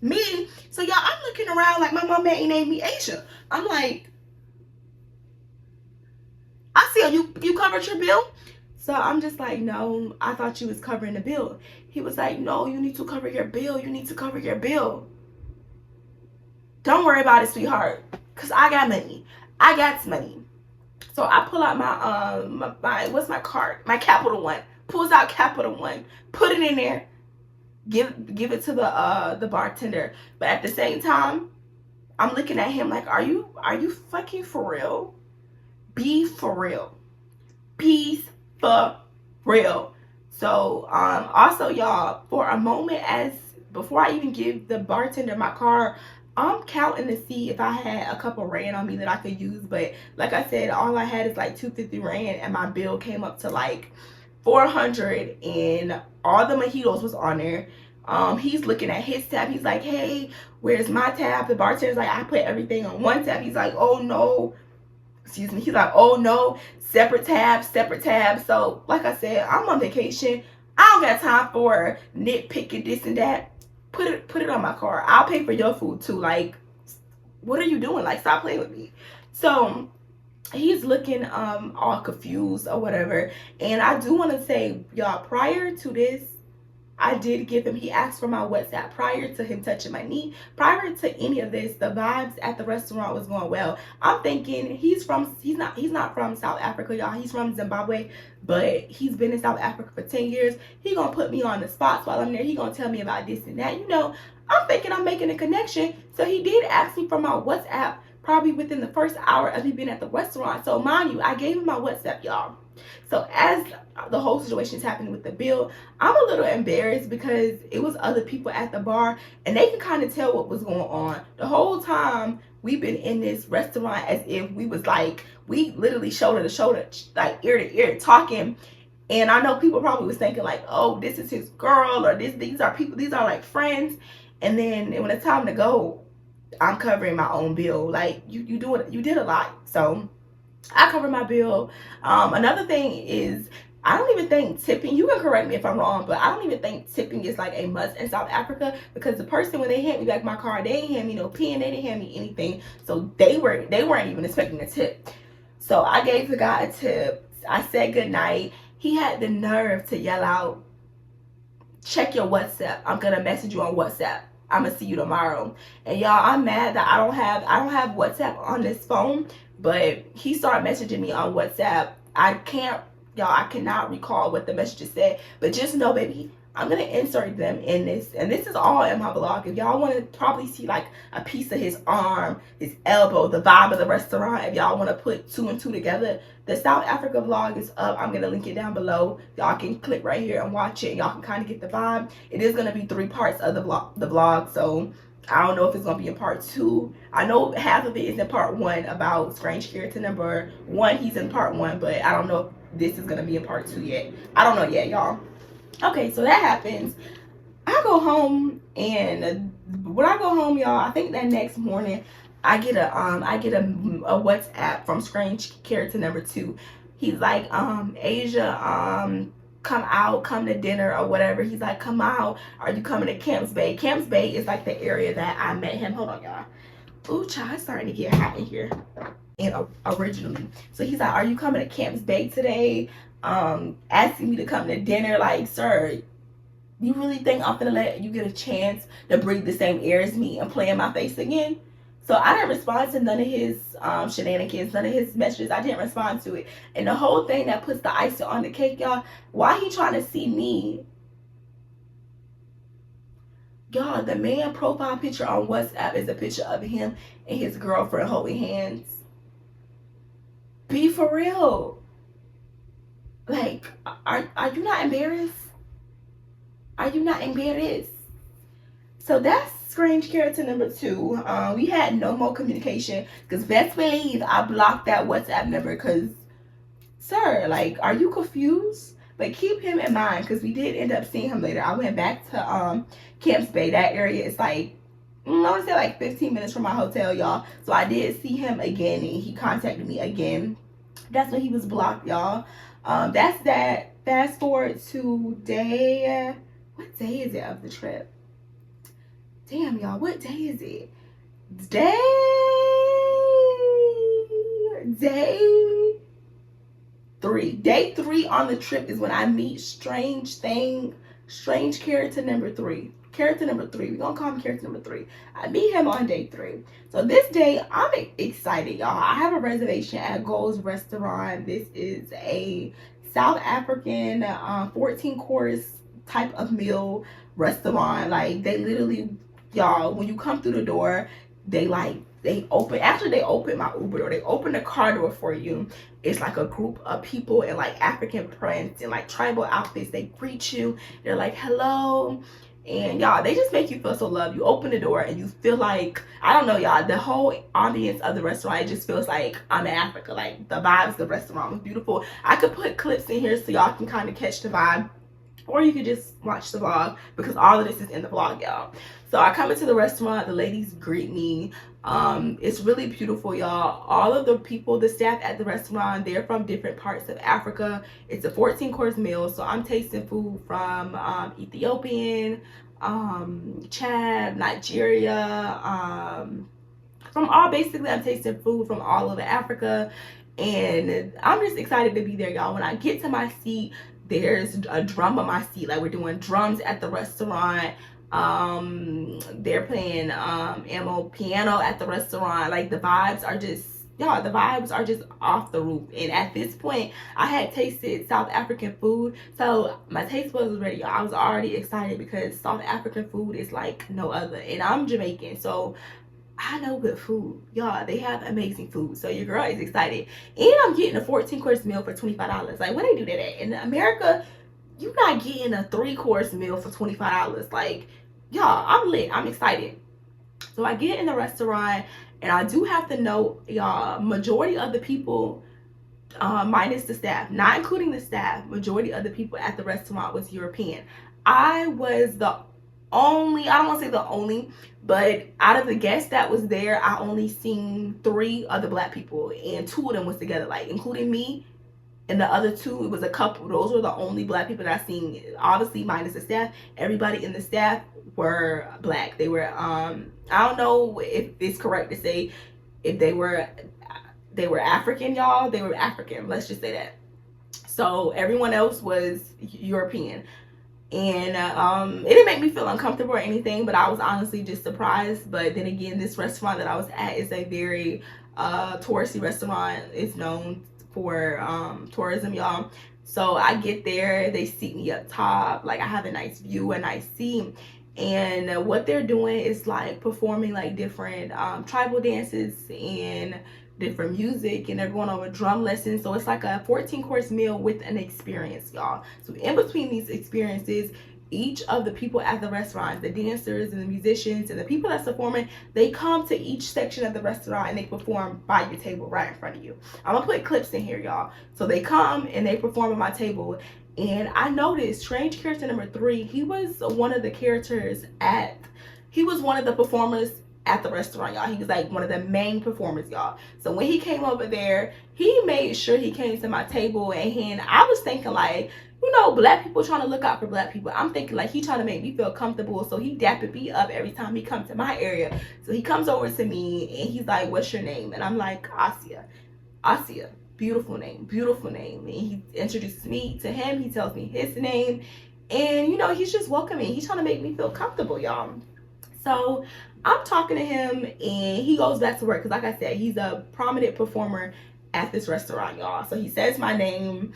Me? So y'all, I'm looking around like my mom ain't named me Asia. I'm like, I see you covered your bill. So I'm just like, no, I thought you was covering the bill. He was like, no, you need to cover your bill. You need to cover your bill. Don't worry about it, sweetheart, cause I got money. I got money. So I pull out my what's my card? My Capital One. Pulls out Capital One. Put it in there. Give it to the bartender. But at the same time, I'm looking at him like, are you fucking for real? Be for real. Peace for real. So also y'all, for a moment, as before I even give the bartender my card, I'm counting to see if I had a couple rand on me that I could use. But like I said, all I had is like 250 rand, and my bill came up to like 400, and all the mojitos was on there. He's looking at his tab. He's like, hey, where's my tab? The bartender's like, I put everything on one tab. He's like, oh no, excuse me. He's like, oh no, separate tab, separate tab. So like I said, I'm on vacation. I don't got time for nitpicking this and that. Put it on my card. I'll pay for your food too. Like, what are you doing? Like, stop playing with me. So he's looking all confused or whatever. And I do want to say, y'all, prior to this, I did give him, he asked for my WhatsApp prior to him touching my knee. Prior to any of this, the vibes at the restaurant was going well. I'm thinking he's not from South Africa, y'all. He's from Zimbabwe, but he's been in South Africa for 10 years. He gonna put me on the spots while I'm there. He gonna tell me about this and that. You know, I'm thinking I'm making a connection. So he did ask me for my WhatsApp probably within the first hour of me being at the restaurant. So mind you, I gave him my WhatsApp, y'all. So as the whole situation is happening with the bill, I'm a little embarrassed because it was other people at the bar, and they can kind of tell what was going on. The whole time we've been in this restaurant as if we was like, we literally shoulder to shoulder, like ear to ear talking. And I know people probably was thinking like, oh, this is his girl, or these are people, these are like friends. And then when it's time to go, I'm covering my own bill. Like, you did a lot. So I cover my bill. Another thing is, I don't even think tipping, you can correct me if I'm wrong, but I don't even think tipping is like a must in South Africa, because the person, when they hand me back my card, they didn't hand me no pen, they didn't hand me anything. So they weren't even expecting a tip. So I gave the guy a tip. I said good night. He had the nerve to yell out, check your WhatsApp. I'm gonna message you on WhatsApp. I'm gonna see you tomorrow. And y'all, I'm mad that I don't have WhatsApp on this phone, but he started messaging me on WhatsApp. I cannot recall what the messages said, but just know, baby, I'm gonna insert them in this, and this is all in my vlog. If y'all want to probably see like a piece of his arm, his elbow, the vibe of the restaurant, if y'all want to put two and two together, the South Africa vlog is up. I'm gonna link it down below. Y'all can click right here and watch it. Y'all can kind of get the vibe. It is gonna be 3 parts of the vlog, so I don't know if it's gonna be in part 2. I know half of it is in part 1 about strange character number 1. He's in part 1, but I don't know if this is gonna be in part 2 yet. I don't know yet, y'all. Okay, so that happens. I go home, and when I go home, y'all, I think that next morning I get a WhatsApp from strange character number 2. He's like, Asia, come to dinner or whatever. He's like, come out. Are you coming to Camps Bay? Camps Bay is like the area that I met him. Hold on, y'all. Ooh, child, it's starting to get hot in here. And originally, so he's like, are you coming to Camps Bay today? Asking me to come to dinner. Like, sir, you really think I'm gonna let you get a chance to breathe the same air as me and play in my face again? So I didn't respond to none of his shenanigans, none of his messages. I didn't respond to it. And the whole thing that puts the icing on the cake, y'all, why he trying to see me? Y'all, the man profile picture on WhatsApp is a picture of him and his girlfriend holding hands. Be for real. Like, are you not embarrassed? Are you not embarrassed? So that's strange character number 2. We had no more communication, because best believe I blocked that WhatsApp number, because, sir, like, are you confused? But keep him in mind, because we did end up seeing him later. I went back to Camps Bay. That area is like, I want to say like 15 minutes from my hotel, y'all. So I did see him again, and he contacted me again. That's when he was blocked, y'all. That's that. Fast forward to day, what day is it of the trip? Damn, y'all, what day is it? Day 3. Day 3 on the trip is when I meet strange character number 3. Character number 3. We're gonna call him character number 3. I meet him on day 3. So this day, I'm excited, y'all. I have a reservation at Gold's Restaurant. This is a South African 14-course type of meal restaurant. Like, they literally, y'all, when you come through the door, they open, after they open my Uber door, they open the car door for you. It's like a group of people in like African prints and like tribal outfits. They greet you. They're like, hello. And y'all, they just make you feel so loved. You open the door and you feel like, I don't know, y'all, the whole ambience of the restaurant, it just feels like I'm in Africa. Like, the vibes of the restaurant was beautiful. I could put clips in here so y'all can kind of catch the vibe, or you could just watch the vlog, because all of this is in the vlog, y'all. So I come into the restaurant, the ladies greet me. It's really beautiful, y'all. All of the people, the staff at the restaurant, they're from different parts of Africa. It's a 14-course meal, so I'm tasting food from Ethiopian, Chad, Nigeria, basically I'm tasting food from all over Africa, and I'm just excited to be there, y'all. When I get to my seat, there's a drum on my seat. Like, we're doing drums at the restaurant. They're playing piano at the restaurant. Like, the vibes are just, y'all, the vibes are just off the roof. And at this point, I had tasted South African food, so my taste buds was ready, y'all. I was already excited because South African food is like no other, and I'm Jamaican, so I know good food, y'all. They have amazing food, so your girl is excited. And I'm getting a 14-course meal for $25. Like, where they do that at? In America, you're not getting a 3-course meal for $25. Like, y'all, I'm lit. I'm excited. So I get in the restaurant, and I do have to note, y'all, majority of the people, minus the staff, not including the staff, majority of the people at the restaurant was European. I was the only, I don't want to say the only, but out of the guests that was there, I only seen 3 other black people, and 2 of them was together, like, including me. And the other 2, it was a couple. Those were the only black people that I seen, obviously minus the staff. Everybody in the staff were black. They were, I don't know if it's correct to say if they were African, y'all. They were African, let's just say that. So everyone else was European. And it didn't make me feel uncomfortable or anything, but I was honestly just surprised. But then again, this restaurant that I was at is a very touristy restaurant. It's known for tourism, y'all. So I get there, they seat me up top, like I have a nice view, a nice seat, and what they're doing is like performing like different tribal dances and different music, and they're going over drum lessons. So it's like a 14-course meal with an experience, y'all. So in between these experiences, each of the people at the restaurant, the dancers and the musicians and the people that's performing, they come to each section of the restaurant and they perform by your table right in front of you. I'm gonna put clips in here, y'all. So they come and they perform at my table, and I noticed strange character number 3, he was one of the performers at the restaurant, y'all. He was like one of the main performers, y'all. So when he came over there, he made sure he came to my table, and I was thinking like, you know, black people trying to look out for black people. I'm thinking like he trying to make me feel comfortable, so he dapping me up every time he comes to my area. So he comes over to me and he's like, what's your name? And I'm like, Asia. Beautiful name. And he introduces me to him. He tells me his name, and you know, he's just welcoming. He's trying to make me feel comfortable, y'all. So I'm talking to him, and he goes back to work because, like I said, he's a prominent performer at this restaurant, y'all. So he says my name,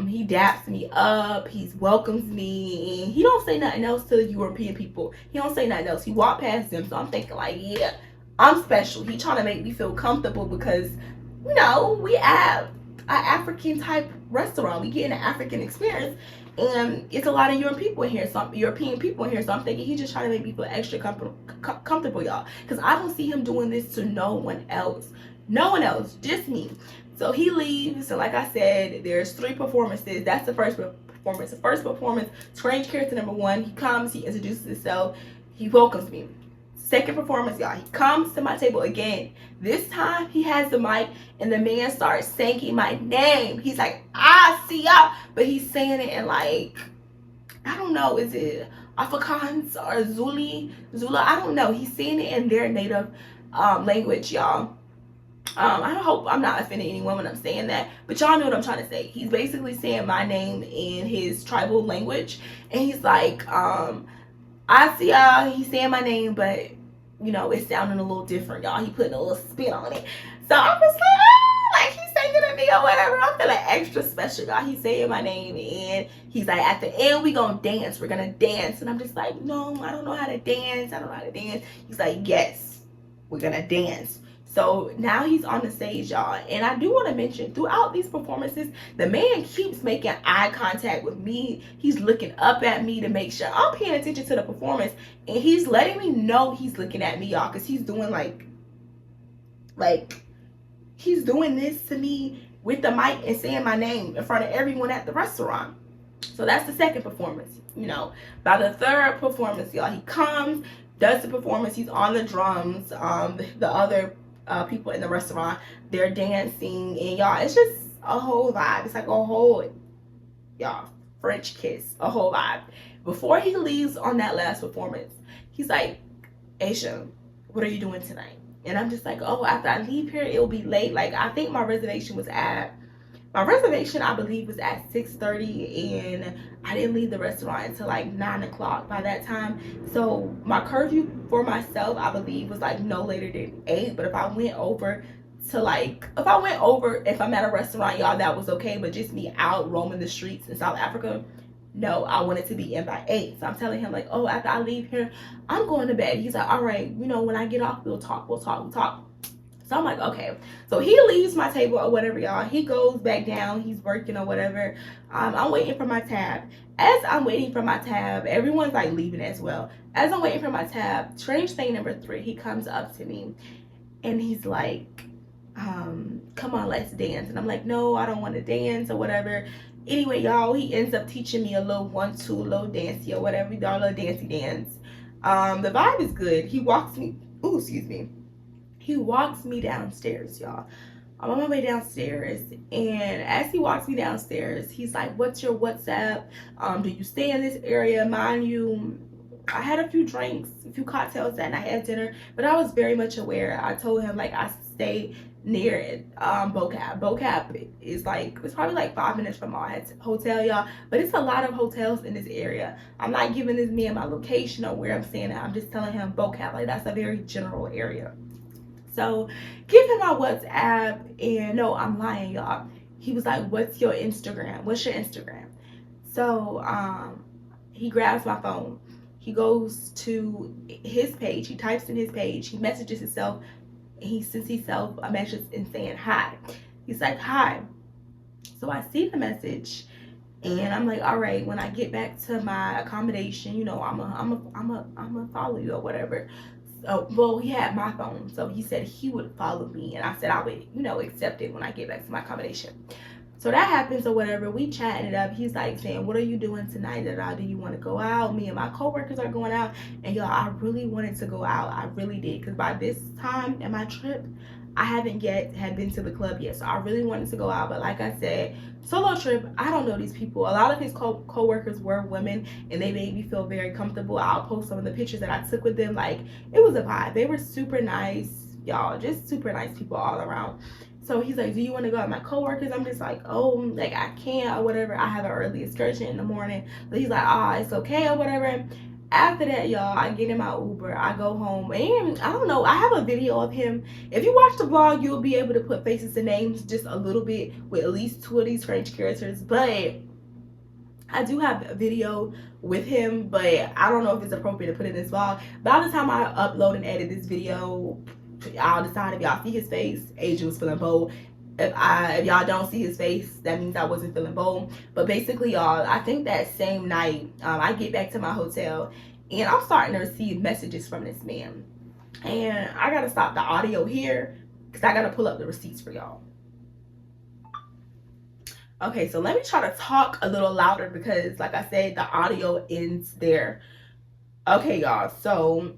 he daps me up, he welcomes me, and he don't say nothing else to the European people. He don't say nothing else. He walked past them. So I'm thinking like, yeah, I'm special. He trying to make me feel comfortable because, you know, we have an African type restaurant. We get an African experience, and it's a lot of European people in here. So I'm thinking he's just trying to make me feel extra comfortable, y'all, because I don't see him doing this to no one else, just me. So he leaves, and like I said, there's 3 performances. That's the first performance, strange character number 1, he comes, he introduces himself, he welcomes me. Second performance, y'all, he comes to my table again. This time he has the mic, and the man starts singing my name. He's like, I see y'all, but he's saying it in like I don't know, is it Afrikaans or Zula? I don't know. He's saying it in their native language, y'all. I hope I'm not offending anyone when I'm saying that, but y'all know what I'm trying to say. He's basically saying my name in his tribal language, and he's like, I see y'all, he's saying my name, but you know, it's sounding a little different, y'all. He putting a little spin on it. So I'm just like, oh, like he's saying to me or whatever. I'm feeling extra special, y'all. He's saying my name, and he's like, at the end, we gonna dance. We're gonna dance. And I'm just like, no, I don't know how to dance. I don't know how to dance. He's like, yes, we're gonna dance. So now he's on the stage, y'all. And I do want to mention, throughout these performances, the man keeps making eye contact with me. He's looking up at me to make sure I'm paying attention to the performance. And he's letting me know he's looking at me, y'all. Because he's doing like, he's doing this to me with the mic and saying my name in front of everyone at the restaurant. So that's the second performance, you know. By the third performance, y'all, he comes, does the performance. He's on the drums. The other people in the restaurant, they're dancing, and y'all, it's just a whole vibe. It's like a whole, y'all, French kiss, a whole vibe. Before he leaves on that last performance, he's like, Aisha, what are you doing tonight? And I'm just like, oh, after I leave here, it'll be late. Like, I think my reservation, I believe, was at 6:30, and I didn't leave the restaurant until like 9 o'clock by that time. So my curfew for myself, I believe, was like no later than 8. But if I'm at a restaurant, y'all, that was okay. But just me out roaming the streets in South Africa, no, I wanted to be in by 8. So I'm telling him like, oh, after I leave here, I'm going to bed. He's like, all right, you know, when I get off, we'll talk. So I'm like, okay. So he leaves my table or whatever, y'all. He goes back down. He's working or whatever. I'm waiting for my tab. As I'm waiting for my tab, everyone's like leaving as well. As I'm waiting for my tab, strange thing number 3, he comes up to me and he's like, come on, let's dance. And I'm like, no, I don't want to dance or whatever. Anyway, y'all, he ends up teaching me a little 1-2, little dancey or whatever. We do a little dancey dance. The vibe is good. He walks me downstairs, y'all. I'm on my way downstairs, and as he walks me downstairs, he's like, what's your WhatsApp? Do you stay in this area? Mind you, I had a few drinks, a few cocktails that night at dinner, but I was very much aware. I told him like I stay near Bocap. Bocap is like, it's probably like 5 minutes from our hotel, y'all, but it's a lot of hotels in this area. I'm not giving this man my location or where I'm staying at. I'm just telling him Bocap, like that's a very general area. So give him my WhatsApp, and no, I'm lying, y'all. He was like, what's your Instagram? What's your Instagram? So he grabs my phone. He goes to his page. He types in his page. He messages himself. He sends himself a message and saying hi. He's like, hi. So I see the message, and I'm like, all right, when I get back to my accommodation, you know, I'm a follow you or whatever. So, well, he had my phone, so he said he would follow me, and I said I would, you know, accept it when I get back to my accommodation. So that happens or whatever. We chatting it up. He's like saying, what are you doing tonight? Do you want to go out? Me and my coworkers are going out. And y'all, I really wanted to go out. I really did. Because by this time in my trip, I haven't yet had been to the club yet. So I really wanted to go out. But like I said, solo trip, I don't know these people. A lot of his co-workers were women, and they made me feel very comfortable. I'll post some of the pictures that I took with them. Like, it was a vibe. They were super nice, y'all. Just super nice people all around. So he's like, do you want to go out with my coworkers? I'm just like, oh, like I can't or whatever. I have an early excursion in the morning. But he's like, it's okay or whatever. After that, y'all, I get in my Uber. I go home, and I don't know. I have a video of him. If you watch the vlog, you'll be able to put faces and names just a little bit with at least 2 of these French characters. But I do have a video with him, but I don't know if it's appropriate to put in this vlog. By the time I upload and edit this video, I'll decide if y'all see his face. Asia was feeling bold. If y'all don't see his face, that means I wasn't feeling bold. But basically, y'all, I think that same night, I get back to my hotel, and I'm starting to receive messages from this man. And I gotta stop the audio here because I gotta pull up the receipts for y'all. Okay, so let me try to talk a little louder because, like I said, the audio ends there. Okay, y'all, so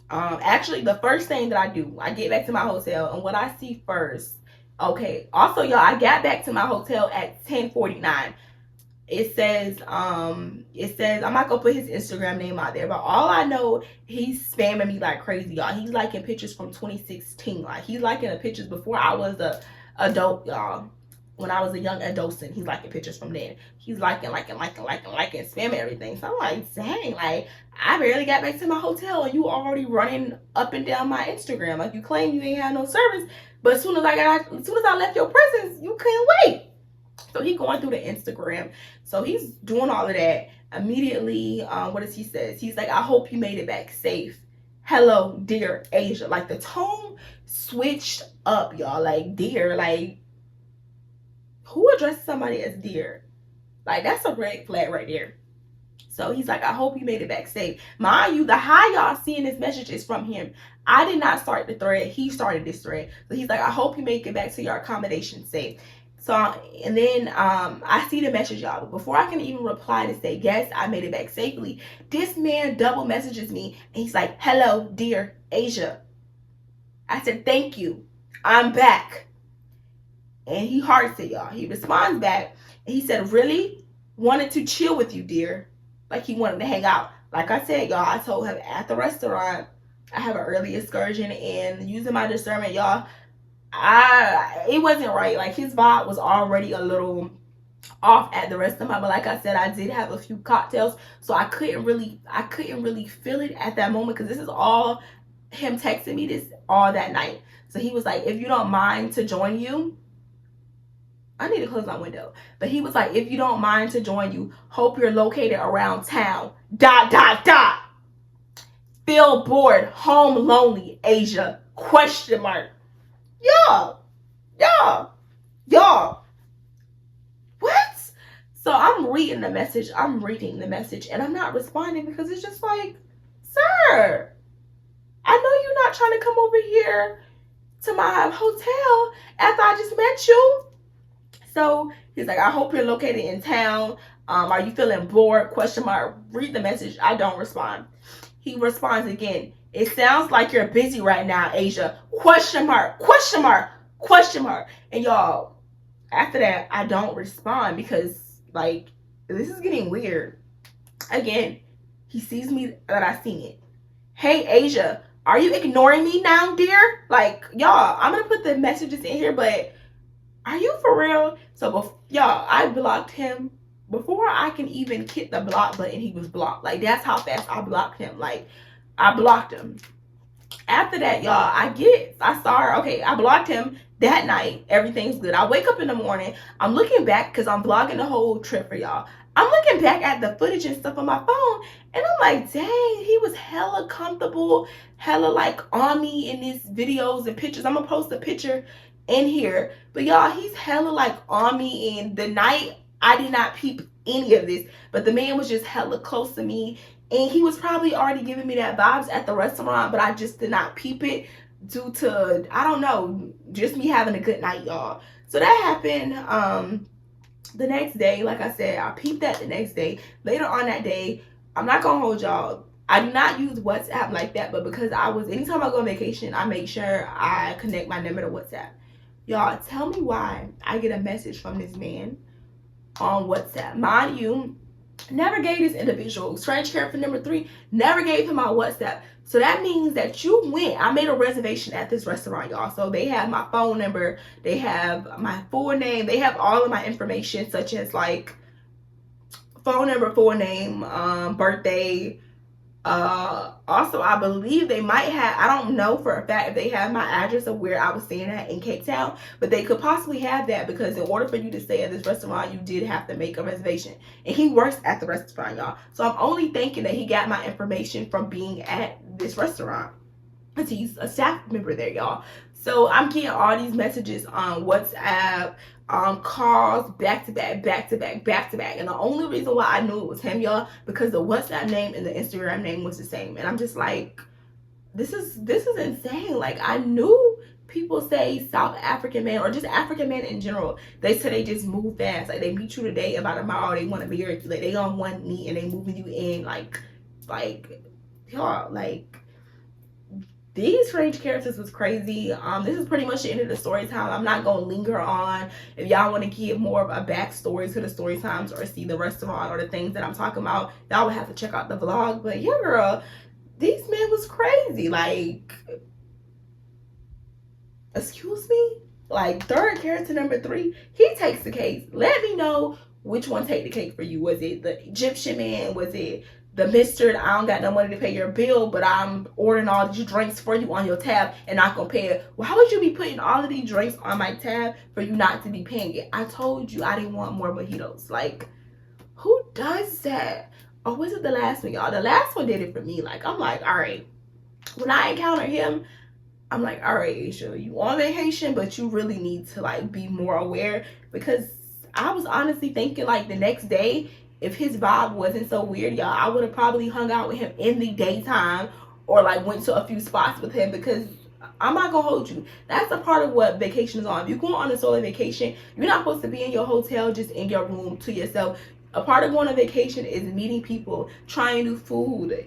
actually the first thing that I do, I get back to my hotel, and what I see first, okay, also y'all, I got back to my hotel at 10:49. it says I'm not gonna put his Instagram name out there, but all I know, he's spamming me like crazy, y'all. He's liking pictures from 2016. Like, he's liking the pictures before I was a adult, y'all. When I was a young adolescent, he's liking pictures from then. He's liking, spamming everything. So I'm like, dang, like, I barely got back to my hotel and you already running up and down my Instagram. Like, you claim you ain't had no service, but as soon as I left your presence, you couldn't wait. So he going through the Instagram. So he's doing all of that. Immediately, what does he say? He's like, I hope you made it back safe. Hello, dear Asia. Like, the tone switched up, y'all. Like, dear, like, who addresses somebody as dear? Like, that's a red flag right there. So he's like, I hope you made it back safe. Mind you, the how y'all seeing this message is from him. I did not start the thread. He started this thread. So he's like, I hope you make it back to your accommodation safe. So, and then I see the message, y'all. But before I can even reply to say, yes, I made it back safely, this man double messages me. And he's like, hello, dear Asia. I said, thank you. I'm back. And he hearts it, y'all. He responds back. And he said, really? Wanted to chill with you, dear. Like, he wanted to hang out. Like I said, y'all, I told him at the restaurant, I have an early excursion, and using my discernment, y'all, it wasn't right. Like, his vibe was already a little off at the restaurant, but like I said, I did have a few cocktails, so I couldn't really feel it at that moment, because this is all him texting me this all that night. So he was like, if you don't mind to join you, I need to close my window. But he was like, if you don't mind to join you, hope you're located around town. ... Feel bored, home lonely, Asia, ? Y'all. What? So I'm reading the message, and I'm not responding, because it's just like, sir, I know you're not trying to come over here to my hotel after I just met you. So he's like, I hope you're located in town. Are you feeling bored? ? Read the message. I don't respond. He responds again. It sounds like you're busy right now, Asia. ? And y'all, after that, I don't respond, because, like, this is getting weird. Again, he sees me that I seen it. Hey, Asia, are you ignoring me now, dear? Like, y'all, I'm gonna put the messages in here, but are you for real? So, y'all, I blocked him. Before I can even hit the block button, he was blocked. Like, that's how fast I blocked him. Like, I blocked him. After that, y'all, I saw, okay, I blocked him that night. Everything's good. I wake up in the morning. I'm looking back, because I'm vlogging the whole trip for y'all. I'm looking back at the footage and stuff on my phone, and I'm like, dang, he was hella comfortable, hella, like, on me in these videos and pictures. I'm gonna post a picture in here. But y'all, he's hella, like, on me. And the night, I did not peep any of this, but the man was just hella close to me, and he was probably already giving me that vibes at the restaurant, but I just did not peep it due to, I don't know, just me having a good night, y'all. So that happened the next day. Like I said, I peeped that the next day. Later on that day, I'm not gonna hold y'all, I do not use WhatsApp like that, but because anytime I go on vacation, I make sure I connect my number to WhatsApp. Y'all, tell me why I get a message from this man on WhatsApp. Mind you, never gave this individual, strange character number 3, never gave him my WhatsApp. So that means that I made a reservation at this restaurant, y'all. So they have my phone number, they have my full name, they have all of my information, such as, like, phone number, full name, birthday. Also, I believe they might have, I don't know for a fact if they have my address of where I was staying at in Cape Town, but they could possibly have that, because in order for you to stay at this restaurant, you did have to make a reservation. And he works at the restaurant, y'all. So I'm only thinking that he got my information from being at this restaurant, because he's a staff member there, y'all. So I'm getting all these messages on WhatsApp, calls, back to back. And the only reason why I knew it was him, y'all, because the WhatsApp name and the Instagram name was the same. And I'm just like, this is insane. Like, I knew people say South African man, or just African men in general, they say they just move fast. Like, they meet you today, about tomorrow they want to marry you. Like, they on one knee and they moving you in, like, y'all, like, these strange characters was crazy. This is pretty much the end of the story time. I'm not gonna linger on. If y'all want to give more of a backstory to the story times or see the restaurant or the things that I'm talking about, y'all would have to check out the vlog. But yeah, girl, these men was crazy. Like, excuse me? Like, third character number 3, he takes the cake. Let me know which one take the cake for you. Was it the Egyptian man? Was it the Mr. I don't got no money to pay your bill, but I'm ordering all these drinks for you on your tab and not gonna pay it? Why would you be putting all of these drinks on my tab for you not to be paying it? I told you I didn't want more mojitos. Like, who does that? Or was it the last one, y'all? The last one did it for me. Like, I'm like, all right, when I encounter him, I'm like, all right, Aisha, you on vacation, but you really need to like be more aware, because I was honestly thinking like the next day, if his vibe wasn't so weird, y'all, I would have probably hung out with him in the daytime or like went to a few spots with him, because I'm not gonna hold you. That's a part of what vacation is on. If you're going on a solo vacation, you're not supposed to be in your hotel just in your room to yourself. A part of going on vacation is meeting people, trying new food,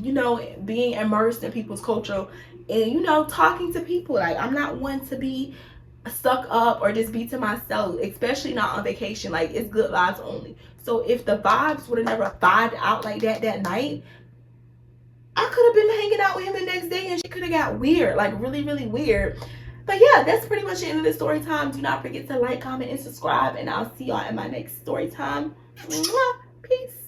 you know, being immersed in people's culture, and you know, talking to people. Like, I'm not one to be stuck up or just be to myself, especially not on vacation. Like, it's good vibes only. So if the vibes would have never vibed out like that night, I could have been hanging out with him the next day and she could have got weird, like really, really weird. But yeah, that's pretty much the end of the story time. Do not forget to like, comment, and subscribe, and I'll see y'all in my next story time. Peace.